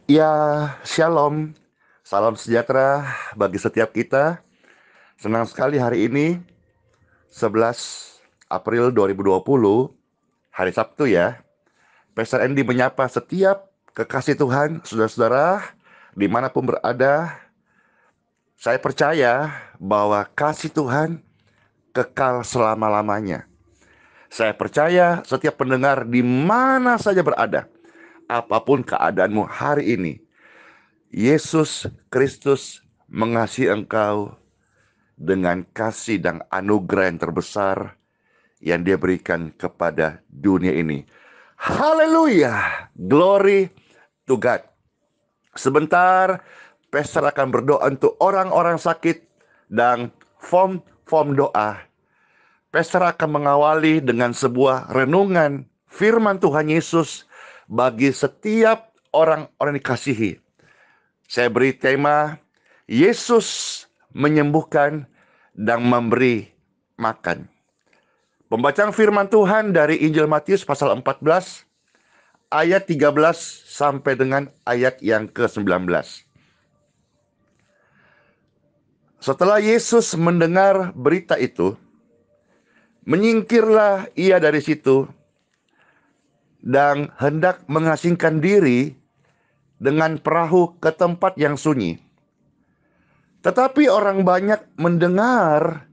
Ya, shalom. Salam sejahtera bagi setiap kita. Senang sekali hari ini, 11 April 2020, hari Sabtu ya. Pastor Andy menyapa setiap kekasih Tuhan, saudara-saudara, dimanapun berada. Saya percaya bahwa kasih Tuhan kekal selama-lamanya. Saya percaya setiap pendengar di mana saja berada, apapun keadaanmu hari ini, Yesus Kristus mengasihi engkau dengan kasih dan anugerah yang terbesar yang Dia berikan kepada dunia ini. Haleluya! Glory to God. Sebentar, Pastor akan berdoa untuk orang-orang sakit dan form doa. Pastor akan mengawali dengan sebuah renungan firman Tuhan Yesus bagi setiap orang-orang dikasihi. Saya beri tema Yesus menyembuhkan dan memberi makan. Pembacaan firman Tuhan dari Injil Matius pasal 14 ayat 13 sampai dengan ayat yang ke-19. Setelah Yesus mendengar berita itu, menyingkirlah ia dari situ dan hendak mengasingkan diri dengan perahu ke tempat yang sunyi. Tetapi orang banyak mendengar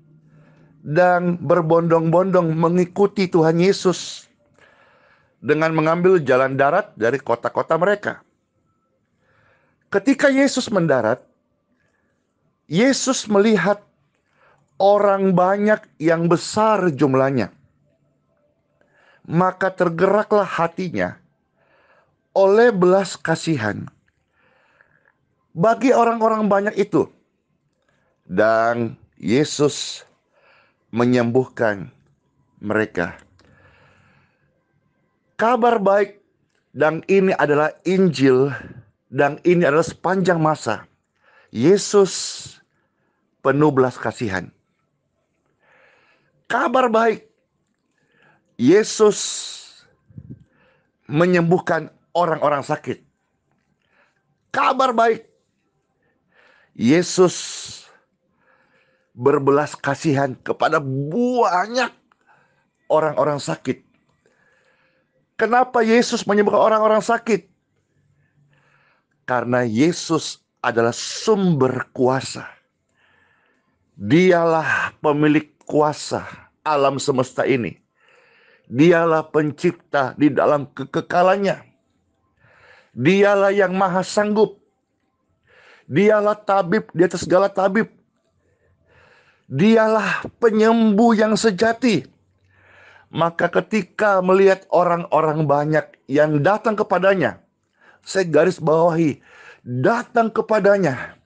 dan berbondong-bondong mengikuti Tuhan Yesus dengan mengambil jalan darat dari kota-kota mereka. Ketika Yesus mendarat, Yesus melihat orang banyak yang besar jumlahnya. Maka tergeraklah hatinya oleh belas kasihan bagi orang-orang banyak itu. Dan Yesus menyembuhkan mereka. Kabar baik, dan ini adalah Injil, dan ini adalah sepanjang masa Yesus penuh belas kasihan. Kabar baik, Yesus menyembuhkan orang-orang sakit. Kabar baik, Yesus berbelas kasihan kepada banyak orang-orang sakit. Kenapa Yesus menyembuhkan orang-orang sakit? Karena Yesus adalah sumber kuasa. Dialah pemilik kuasa alam semesta ini. Dialah pencipta di dalam kekekalannya. Dialah yang maha sanggup. Dialah tabib di atas segala tabib. Dialah penyembuh yang sejati. Maka ketika melihat orang-orang banyak yang datang kepadanya, saya garis bawahi, datang kepadanya,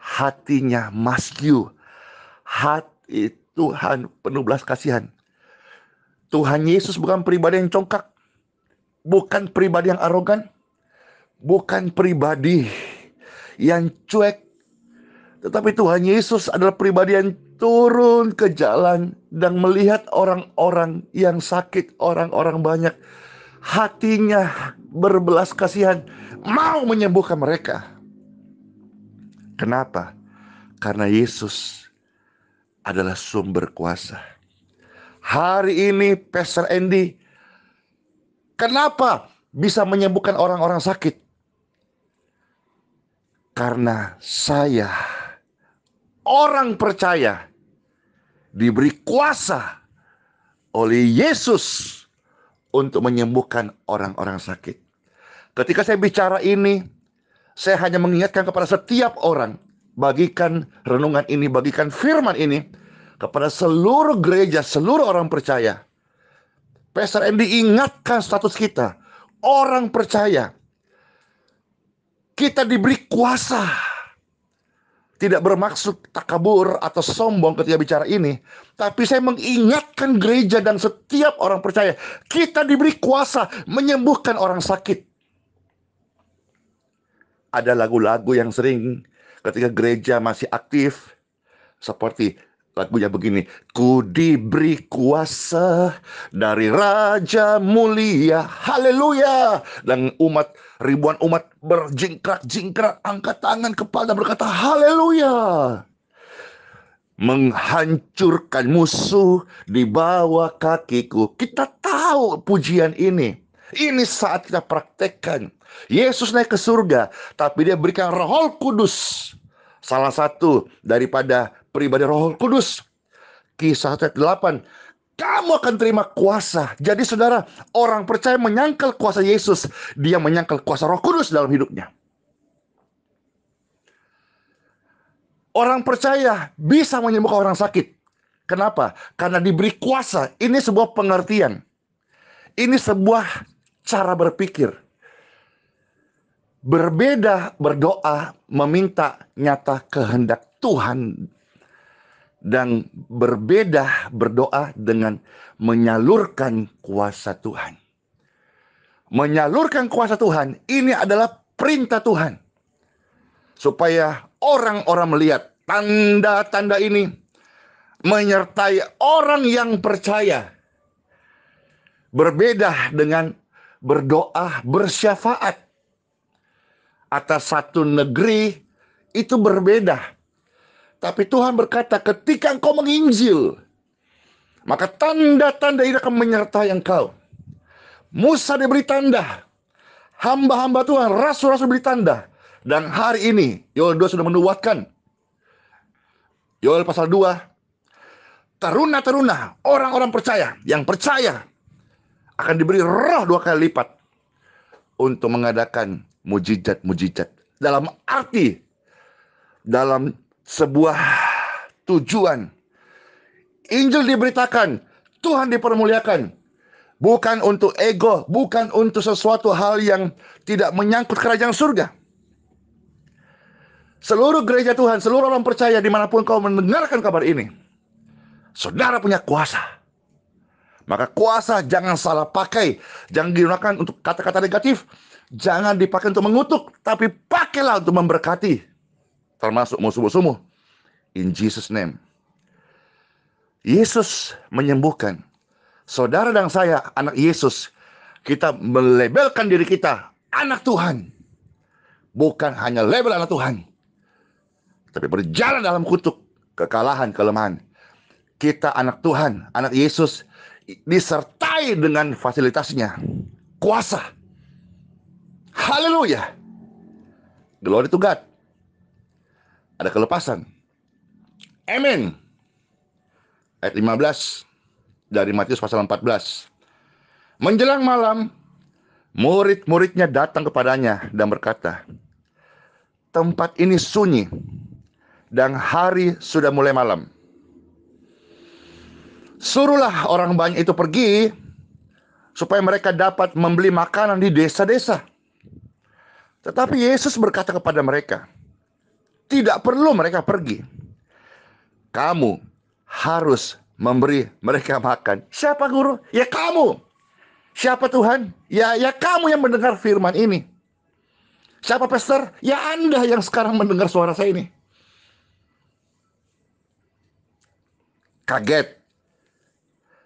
hatinya masyu. Hati Tuhan penuh belas kasihan. Tuhan Yesus bukan pribadi yang congkak, bukan pribadi yang arogan, bukan pribadi yang cuek, tetapi Tuhan Yesus adalah pribadi yang turun ke jalan dan melihat orang-orang yang sakit, orang-orang banyak. Hatinya berbelas kasihan, mau menyembuhkan mereka. Kenapa? Karena Yesus adalah sumber kuasa. Hari ini Pastor Andy, kenapa bisa menyembuhkan orang-orang sakit? Karena saya, orang percaya, diberi kuasa oleh Yesus untuk menyembuhkan orang-orang sakit. Ketika saya bicara ini, saya hanya mengingatkan kepada setiap orang, bagikan renungan ini, bagikan firman ini kepada seluruh gereja, seluruh orang percaya. Pastor Andy ingatkan status kita, orang percaya. Kita diberi kuasa. Tidak bermaksud takabur atau sombong ketika bicara ini, tapi saya mengingatkan gereja dan setiap orang percaya, kita diberi kuasa menyembuhkan orang sakit. Ada lagu-lagu yang sering ketika gereja masih aktif, seperti Lagunya begini, ku diberi kuasa dari Raja mulia, haleluya. Dan ribuan umat berjingkrak-jingkrak, angkat tangan kepala dan berkata, haleluya. Menghancurkan musuh di bawah kakiku. Kita tahu pujian ini. Ini saat kita praktekkan. Yesus naik ke surga, tapi dia berikan Roh Kudus. Salah satu daripada pribadi Roh Kudus, Kisah 1 ayat 8, kamu akan terima kuasa. Jadi saudara, orang percaya menyangkal kuasa Yesus, dia menyangkal kuasa Roh Kudus dalam hidupnya. Orang percaya bisa menyembuhkan orang sakit. Kenapa? Karena diberi kuasa. Ini sebuah pengertian. Ini sebuah cara berpikir. Berbeda berdoa, meminta nyata kehendak Tuhan. Dan berbeda berdoa dengan menyalurkan kuasa Tuhan. Menyalurkan kuasa Tuhan, ini adalah perintah Tuhan. Supaya orang-orang melihat tanda-tanda ini menyertai orang yang percaya. Berbeda dengan berdoa bersyafaat atas satu negeri, itu berbeda. Tapi Tuhan berkata, ketika engkau menginjil, maka tanda-tanda ini akan menyertai engkau. Musa diberi tanda, hamba-hamba Tuhan, rasul-rasul diberi tanda. Dan hari ini, Yoel 2 sudah menubuatkan. Yoel pasal 2, teruna-teruna, orang-orang percaya, yang percaya, akan diberi roh 2 kali lipat untuk mengadakan mujizat-mujizat. Dalam arti, dalam sebuah tujuan, Injil diberitakan, Tuhan dipermuliakan. Bukan untuk ego, bukan untuk sesuatu hal yang tidak menyangkut kerajaan surga. Seluruh gereja Tuhan, seluruh orang percaya dimanapun kau mendengarkan kabar ini, saudara punya kuasa. Maka kuasa jangan salah pakai. Jangan digunakan untuk kata-kata negatif. Jangan dipakai untuk mengutuk, tapi pakailah untuk memberkati. Termasuk musuh-musuhmu. In Jesus' name. Yesus menyembuhkan. Saudara dan saya, anak Yesus, kita melabelkan diri kita anak Tuhan. Bukan hanya label anak Tuhan, tapi berjalan dalam kutuk kekalahan, kelemahan. Kita anak Tuhan, anak Yesus, disertai dengan fasilitasnya, kuasa. Haleluya. Glory to God. Ada kelepasan. Amin. Ayat 15 dari Matius pasal 14. Menjelang malam, murid-muridnya datang kepadanya dan berkata, tempat ini sunyi dan hari sudah mulai malam. Suruhlah orang banyak itu pergi supaya mereka dapat membeli makanan di desa-desa. Tetapi Yesus berkata kepada mereka, tidak perlu mereka pergi. Kamu harus memberi mereka makan. Siapa guru? Ya kamu. Siapa Tuhan? Ya kamu yang mendengar firman ini. Siapa pastor? Ya Anda yang sekarang mendengar suara saya ini. Kaget,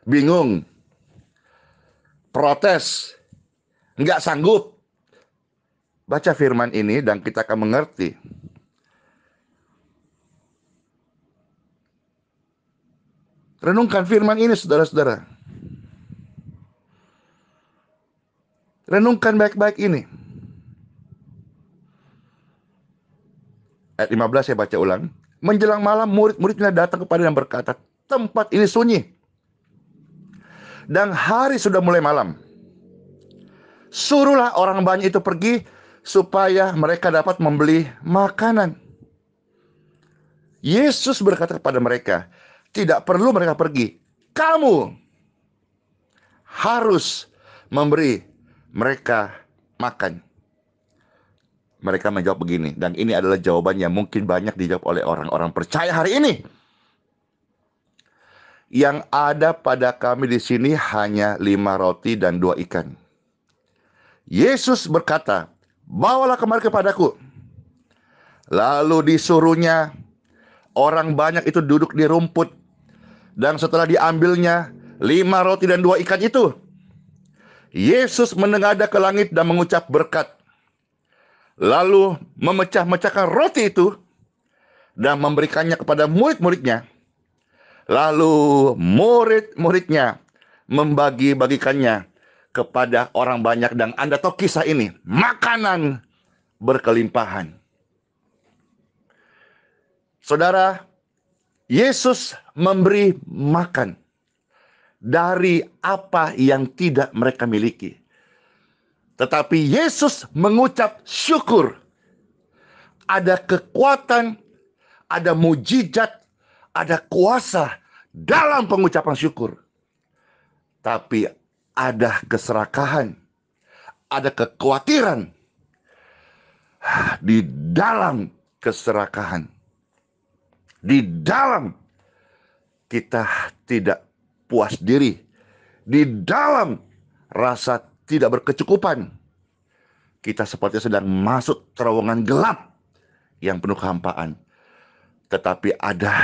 bingung, protes, nggak sanggup. Baca firman ini dan kita akan mengerti. Renungkan firman ini, saudara-saudara. Renungkan baik-baik ini. Ayat 15 saya baca ulang. Menjelang malam, murid-muridnya datang kepada dan berkata, tempat ini sunyi dan hari sudah mulai malam. Suruhlah orang banyak itu pergi supaya mereka dapat membeli makanan. Yesus berkata kepada mereka, tidak perlu mereka pergi. Kamu harus memberi mereka makan. Mereka menjawab begini, dan ini adalah jawaban yang mungkin banyak dijawab oleh orang-orang percaya hari ini. Yang ada pada kami di sini hanya 5 roti dan 2 ikan. Yesus berkata, bawalah kemari kepadaku. Lalu disuruhnya orang banyak itu duduk di rumput Dan setelah diambilnya 5 roti dan 2 ikan itu, Yesus menengadah ke langit dan mengucap berkat. Lalu memecah-mecahkan roti itu dan memberikannya kepada murid-muridnya. Lalu murid-muridnya membagi-bagikannya kepada orang banyak. Dan Anda tahu kisah ini, makanan berkelimpahan. Saudara, Yesus memberi makan dari apa yang tidak mereka miliki. Tetapi Yesus mengucap syukur. Ada kekuatan, ada mujizat, ada kuasa dalam pengucapan syukur. Tapi ada keserakahan, ada kekhawatiran di dalam keserakahan. Di dalam kita tidak puas diri, di dalam rasa tidak berkecukupan, kita seperti sedang masuk terowongan gelap yang penuh kehampaan. Tetapi ada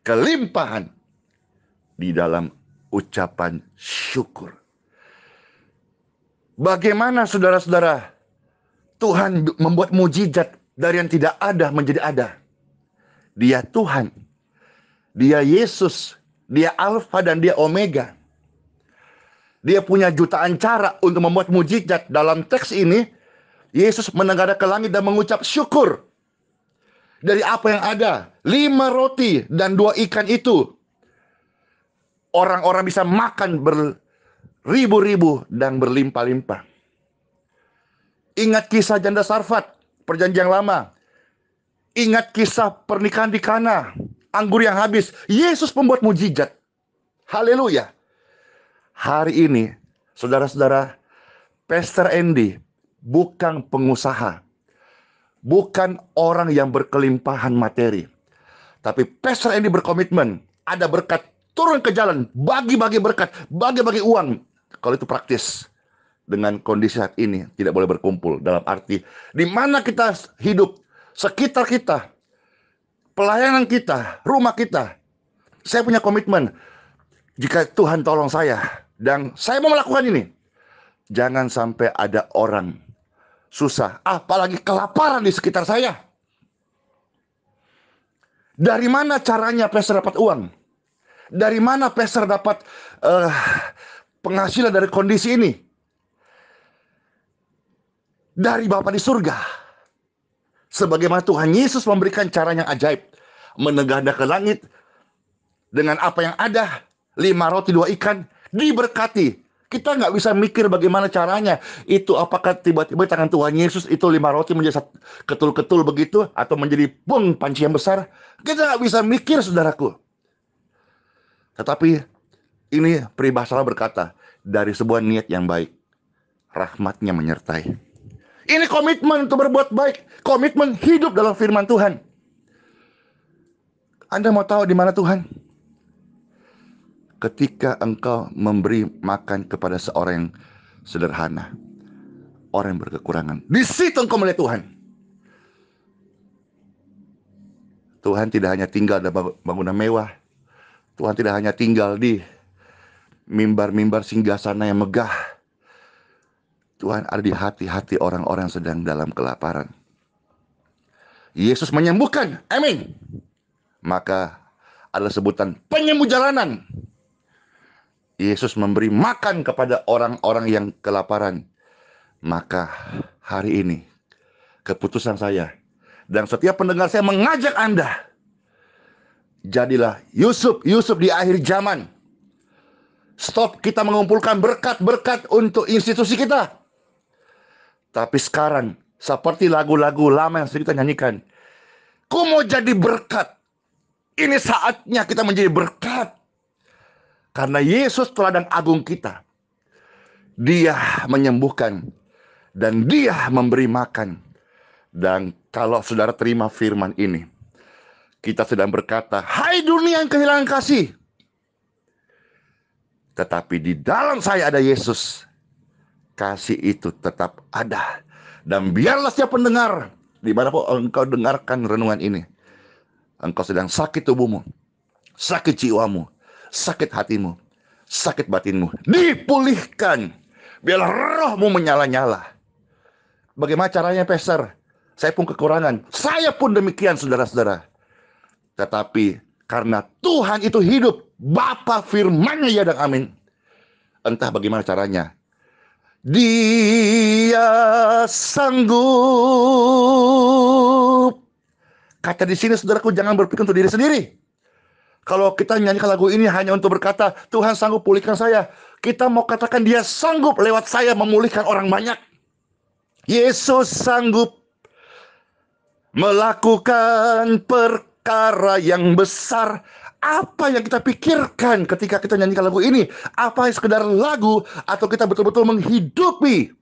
kelimpahan di dalam ucapan syukur. Bagaimana saudara-saudara Tuhan membuat mujizat dari yang tidak ada menjadi ada? Dia Tuhan, Dia Yesus, Dia Alfa dan Dia Omega. Dia punya jutaan cara untuk membuat mujizat. Dalam teks ini, Yesus menengadah ke langit dan mengucap syukur. Dari apa yang ada, 5 roti dan 2 ikan itu, orang-orang bisa makan beribu-ribu dan berlimpah-limpah. Ingat kisah janda Sarfat, perjanjian lama. Ingat kisah pernikahan di Kana, anggur yang habis. Yesus membuat mujizat. Haleluya. Hari ini, saudara-saudara, Pastor Andy bukan pengusaha, bukan orang yang berkelimpahan materi. Tapi Pastor Andy berkomitmen, ada berkat, turun ke jalan, bagi-bagi berkat, bagi-bagi uang. Kalau itu praktis. Dengan kondisi saat ini, tidak boleh berkumpul. Dalam arti, di mana kita hidup, sekitar kita, pelayanan kita, rumah kita. Saya punya komitmen, jika Tuhan tolong saya, dan saya mau melakukan ini, jangan sampai ada orang susah, apalagi kelaparan di sekitar saya. Dari mana caranya pastor dapat uang? Dari mana pastor dapat penghasilan dari kondisi ini? Dari Bapa di surga. Sebagaimana Tuhan Yesus memberikan cara yang ajaib, menengadah ke langit dengan apa yang ada, 5 roti 2 ikan, diberkati. Kita nggak bisa mikir bagaimana caranya. Itu apakah tiba-tiba tangan Tuhan Yesus itu 5 roti menjadi ketul-ketul begitu, atau menjadi panci yang besar. Kita nggak bisa mikir, saudaraku. Tetapi ini peribahasa berkata, dari sebuah niat yang baik, rahmatnya menyertai. Ini komitmen untuk berbuat baik, komitmen hidup dalam firman Tuhan. Anda mau tahu di mana Tuhan? Ketika engkau memberi makan kepada seorang yang sederhana, orang yang berkekurangan, di situ engkau melihat Tuhan. Tuhan tidak hanya tinggal dalam bangunan mewah, Tuhan tidak hanya tinggal di mimbar-mimbar singgasana yang megah. Tuhan ada di hati-hati orang-orang yang sedang dalam kelaparan. Yesus menyembuhkan, amin. Maka adalah sebutan penyembuh jalanan. Yesus memberi makan kepada orang-orang yang kelaparan. Maka hari ini keputusan saya dan setiap pendengar saya mengajak Anda, jadilah Yusuf di akhir zaman. Stop kita mengumpulkan berkat-berkat untuk institusi kita. Tapi sekarang, seperti lagu-lagu lama yang sering kita nyanyikan, ku mau jadi berkat. Ini saatnya kita menjadi berkat. Karena Yesus teladan agung kita. Dia menyembuhkan. Dan Dia memberi makan. Dan kalau saudara terima firman ini, kita sedang berkata, hai dunia yang kehilangan kasih. Tetapi di dalam saya ada Yesus. Kasih itu tetap ada. Dan biarlah setiap pendengar, dimanapun engkau dengarkan renungan ini, engkau sedang sakit tubuhmu, sakit jiwamu, sakit hatimu, sakit batinmu dipulihkan. Biarlah rohmu menyala-nyala. Bagaimana caranya, Pastor? Saya pun kekurangan. Saya pun demikian, saudara-saudara. Tetapi karena Tuhan itu hidup, Bapa firman-Nya ya dan amin. Entah bagaimana caranya, Dia sanggup. Kata di sini, saudaraku, jangan berpikir untuk diri sendiri. Kalau kita nyanyikan lagu ini hanya untuk berkata, Tuhan sanggup pulihkan saya, kita mau katakan Dia sanggup lewat saya memulihkan orang banyak. Yesus sanggup melakukan perkara yang besar. Apa yang kita pikirkan ketika kita nyanyikan lagu ini? Apa yang sekedar lagu, atau kita betul-betul menghidupi?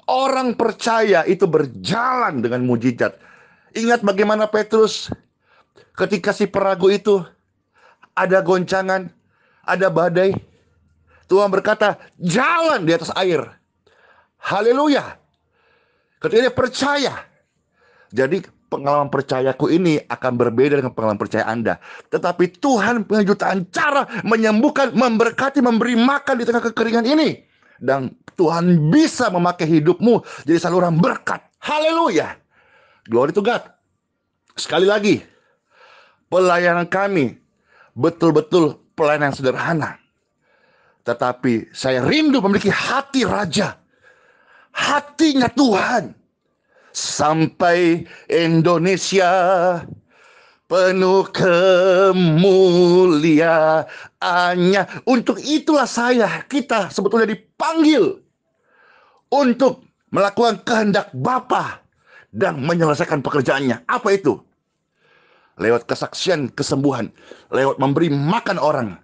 Orang percaya itu berjalan dengan mujizat. Ingat bagaimana Petrus ketika si peragu itu ada goncangan, ada badai. Tuhan berkata, jalan di atas air. Haleluya. Ketika dia percaya. Jadi pengalaman percayaku ini akan berbeda dengan pengalaman percaya Anda. Tetapi Tuhan punya jutaan cara menyembuhkan, memberkati, memberi makan di tengah kekeringan ini. Dan Tuhan bisa memakai hidupmu jadi saluran berkat. Haleluya. Glory to God. Sekali lagi, pelayanan kami betul-betul pelayanan sederhana. Tetapi saya rindu memiliki hati raja. Hatinya Tuhan. Sampai Indonesia penuh kemuliaannya. Untuk itulah kita sebetulnya dipanggil untuk melakukan kehendak Bapa dan menyelesaikan pekerjaannya. Apa itu? Lewat kesaksian kesembuhan, lewat memberi makan orang.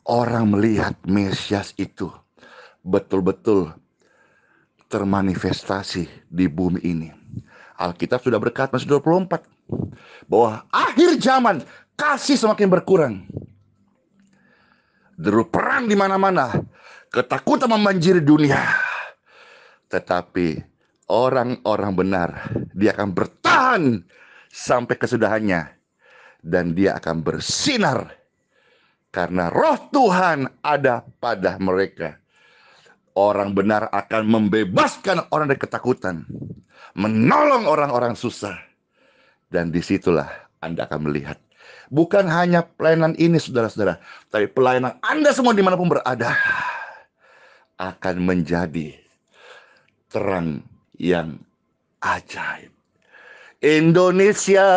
Orang melihat Mesias itu betul-betul termanifestasi di bumi ini. Alkitab sudah berkata Mazmur 24 bahwa akhir zaman kasih semakin berkurang. Deru perang di mana-mana, ketakutan membanjiri dunia. Tetapi orang-orang benar, dia akan bertahan sampai kesudahannya, dan dia akan bersinar karena roh Tuhan ada pada mereka. Orang benar akan membebaskan orang dari ketakutan, menolong orang-orang susah. Dan disitulah Anda akan melihat, bukan hanya pelayanan ini saudara-saudara, tapi pelayanan Anda semua dimanapun berada akan menjadi terang yang ajaib. Indonesia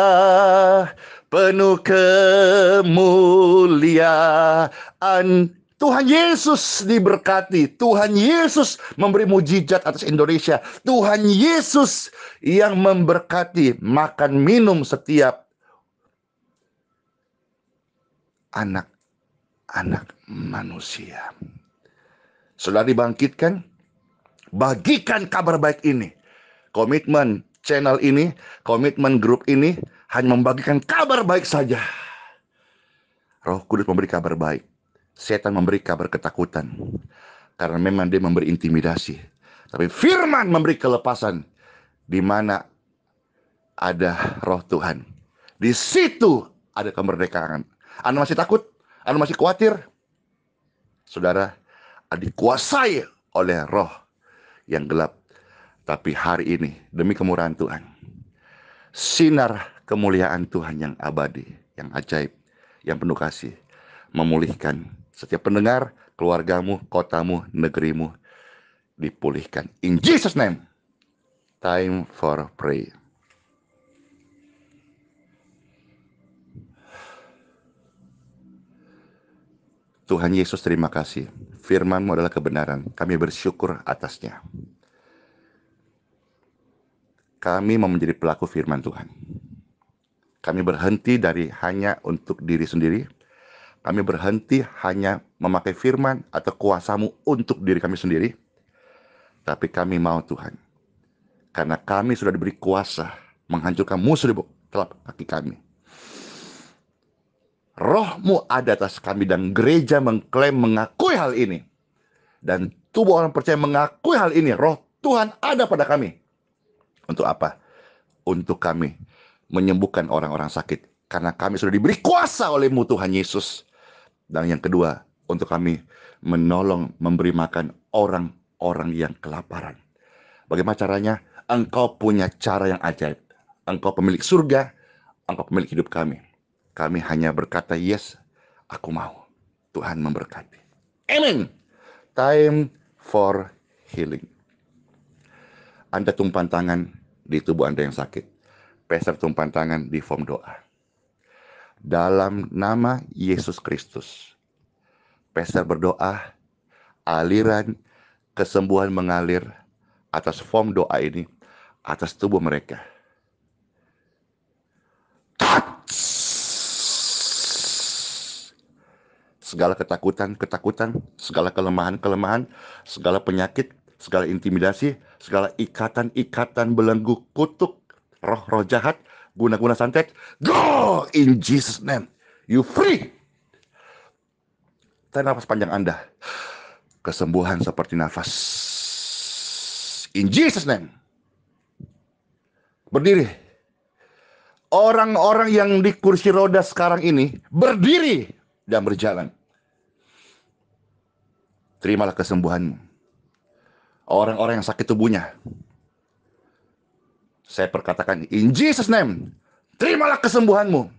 penuh kemuliaan. Tuhan Yesus diberkati. Tuhan Yesus memberi mujizat atas Indonesia. Tuhan Yesus yang memberkati makan minum setiap anak-anak manusia. Saudara dibangkitkan, bagikan kabar baik ini. Komitmen channel ini, komitmen grup ini hanya membagikan kabar baik saja. Roh Kudus memberi kabar baik. Setan memberi kabar ketakutan. Karena memang dia memberi intimidasi. Tapi firman memberi kelepasan. Di mana ada roh Tuhan, di situ ada kemerdekaan. Anda masih takut? Anda masih khawatir? Saudara, dikuasai oleh roh yang gelap. Tapi hari ini, demi kemurahan Tuhan, sinar kemuliaan Tuhan yang abadi, yang ajaib, yang penuh kasih, memulihkan setiap pendengar, keluargamu, kotamu, negerimu, dipulihkan. In Jesus' name, time for prayer. Tuhan Yesus, terima kasih. Firman-Mu adalah kebenaran. Kami bersyukur atasnya. Kami mau menjadi pelaku firman Tuhan. Kami berhenti dari hanya untuk diri sendiri. Kami berhenti hanya memakai firman atau kuasa-Mu untuk diri kami sendiri. Tapi kami mau Tuhan, karena kami sudah diberi kuasa menghancurkan musuh di telapak kaki kami. Roh-Mu ada atas kami, dan gereja mengklaim mengakui hal ini. Dan tubuh orang percaya mengakui hal ini. Roh Tuhan ada pada kami. Untuk apa? Untuk kami menyembuhkan orang-orang sakit. Karena kami sudah diberi kuasa oleh-Mu Tuhan Yesus. Dan yang kedua, untuk kami menolong, memberi makan orang-orang yang kelaparan. Bagaimana caranya? Engkau punya cara yang ajaib. Engkau pemilik surga, engkau pemilik hidup kami. Kami hanya berkata, yes, aku mau. Tuhan memberkati. Amen. Time for healing. Anda tumpang tangan di tubuh Anda yang sakit. Peser tumpang tangan di form doa. Dalam nama Yesus Kristus. Peser berdoa, aliran kesembuhan mengalir atas form doa ini, atas tubuh mereka. Segala ketakutan, segala kelemahan, segala penyakit, segala intimidasi, segala ikatan belenggu, kutuk, roh-roh jahat, guna-guna santet, go in Jesus name. You free. Tarik nafas panjang Anda. Kesembuhan seperti nafas. In Jesus name. Berdiri. Orang-orang yang di kursi roda sekarang ini berdiri dan berjalan. Terimalah kesembuhanmu. Orang-orang yang sakit tubuhnya, saya perkatakan in Jesus name, terimalah kesembuhanmu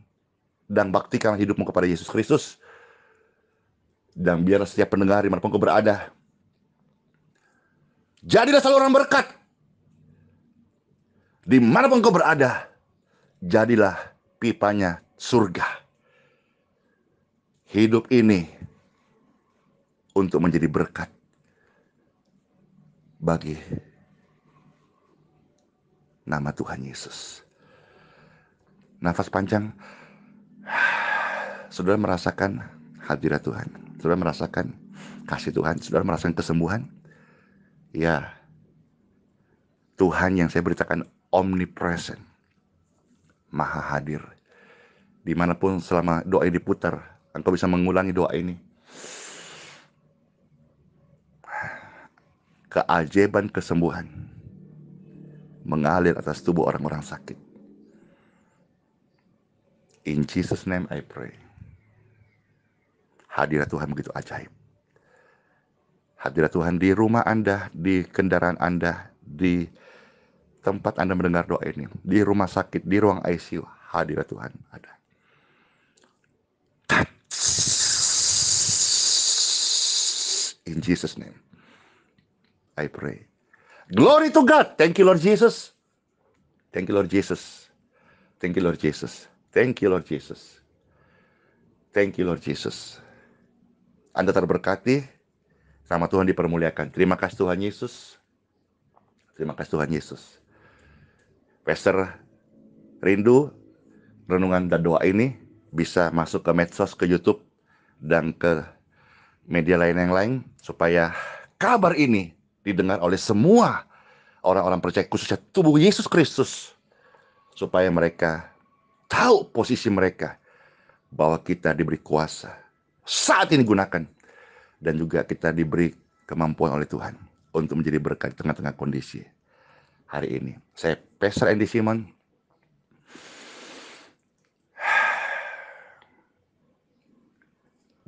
dan baktikan hidupmu kepada Yesus Kristus. Dan biarlah setiap pendengar dimanapun kau berada, jadilah selalu orang berkat. Dimanapun kau berada, jadilah pipanya surga. Hidup ini untuk menjadi berkat bagi nama Tuhan Yesus. Nafas panjang. Saudara merasakan hadirat Tuhan. Saudara merasakan kasih Tuhan. Saudara merasakan kesembuhan. Ya, Tuhan yang saya beritakan omnipresent, maha hadir. Dimanapun selama doa ini diputar, engkau bisa mengulangi doa ini. Keajaiban kesembuhan mengalir atas tubuh orang-orang sakit. In Jesus name I pray. Hadirat Tuhan begitu ajaib. Hadirat Tuhan di rumah Anda, di kendaraan Anda, di tempat Anda mendengar doa ini, di rumah sakit, di ruang ICU, hadirat Tuhan ada. In Jesus name I pray. Glory to God. Thank you, Lord Jesus. Thank you, Lord Jesus. Thank you, Lord Jesus. Thank you, Lord Jesus. Thank you, Lord Jesus. Anda terberkati. Nama Tuhan dipermuliakan. Terima kasih Tuhan Yesus. Terima kasih Tuhan Yesus. Pastor rindu renungan dan doa ini bisa masuk ke medsos, ke YouTube, dan ke media lain yang lain, supaya kabar ini didengar oleh semua orang-orang percaya, khususnya tubuh Yesus Kristus, supaya mereka tahu posisi mereka, bahwa kita diberi kuasa saat ini gunakan, dan juga kita diberi kemampuan oleh Tuhan untuk menjadi berkat di tengah-tengah kondisi hari ini. Saya Pastor Andy Simon.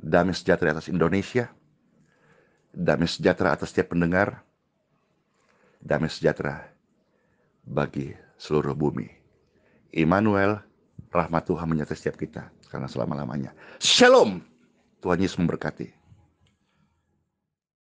Damai sejahtera atas Indonesia, damai sejahtera atas setiap pendengar, damai sejahtera bagi seluruh bumi. Immanuel, rahmat Tuhan menyertai setiap kita karena selama-lamanya. Shalom. Tuhan Yesus memberkati.